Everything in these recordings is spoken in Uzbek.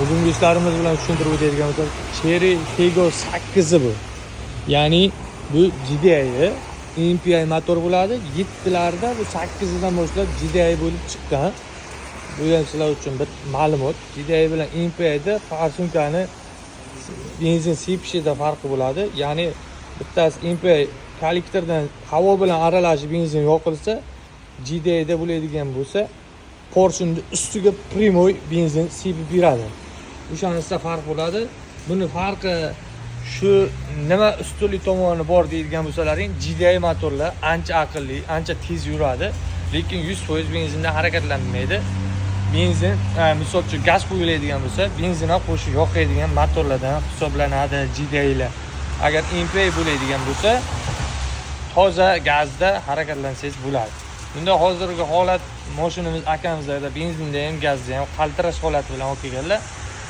bugungi ishlarimiz bilan tushuntirib o'tadigan bo'lsak, Chery Tiggo 8 bu. Ya'ni bu GDI MPI motor bo'ladi. 7larda bu 8dan boshlab GDI bo'lib chiqqan. Bu ham sizlar uchun bir ma'lumot. GDI bilan MPIda farsunkani benzin sepishida farqi bo'ladi. Ya'ni bittasi MPI kollektordan havo bilan aralashib benzin yoqilsa, GDIda bo'ladigan bo'lsa, porshunni ustiga primoy benzin sepib beradi. O'shanisida farq bo'ladi. Buni farqi shu nima ustunlik tomoni bor deydigan bo'lsalaring, GDI motorlar ancha aqlli, ancha tez yuradi, lekin 100% benzinda harakatlanmaydi. Benzin, misol uchun gaz quyiladigan bo'lsa, benzin ham qo'shib yoqadigan motorlardan hisoblanadi GDIlar. Agar MPI bo'ladigan bo'lsa, toza gazda harakatlansangiz bo'ladi. Bunda hozirgi holat mashinamiz akamizlarda benzinda ham, gazda ham qaltirash holati bilan olib kelganlar.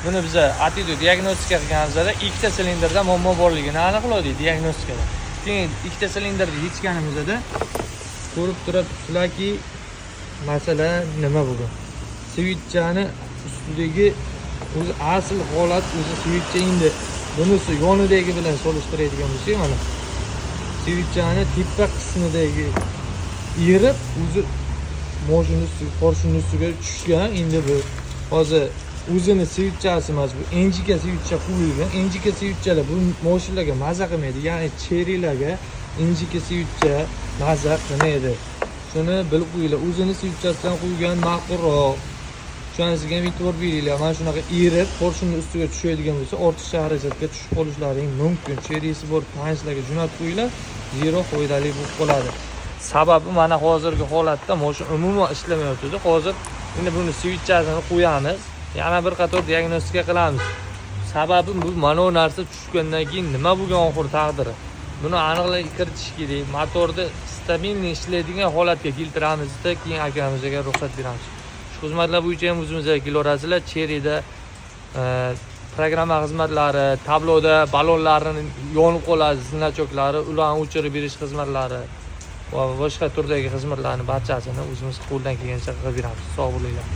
Buni biz atidu diagnostika qilganimizda ikkita silindrda muammo borligini aniqladik diagnostikada. Keyin ikkita silindrni yechganimizda ko'rib turibsizlarki, masala nima bo'lgan? Switchani ustidagi o'zi asl holat o'zi switch endi bunisi yonidagi bilan solishtiradigan bo'lsak, mana switchani tepa qismidagi yirib o'zi mashina porshunni ustiga tushgan. Endi bu hozir o'zini switchasi emas, bu enjika switcha qo'yilgan. Enjika switchalar bu mashinalarga maza qilmaydi. Ya'ni Cherylarga enjika switcha maza qilmaydi. Shuni bilib qo'yinglar. O'zini switchasidan qo'ygan ma'qulroq. Shunisiga e'tibor beringlar. Mana shunaqa erib porshunni ustiga tushadigan bo'lsa, ortiqcha xarajatga tushib qolishlaring mumkin. Cherysi bor tanishlarga jo'natib qo'yinglar, zero foydali bo'lib qoladi. Sababi mana hozirgi holatda mashina umuman ishlamayotdi. Hozir endi buni switchasini qo'yamiz. Yana bir qator diagnostika qilamiz. Sababi bu mana bu narsa tushgandan keyin nima bo'lgan oxir taqdiri. Buni aniqlik kiritish kerak. Motorni stabilni ishlaydigan holatga keltiramizda, keyin akamizga ruxsat beramiz. Shu xizmatlar bo'yicha ham o'zimizga kelavasizlar. Cheryda programma xizmatlari, tabloda ballonlarni yonib qoladi, znachoklari, ularni o'chirib berish xizmatlari va boshqa turdagi xizmatlarni barchasini o'zimiz qo'ldan kelgancha qilib beramiz. Sog' bo'linglar.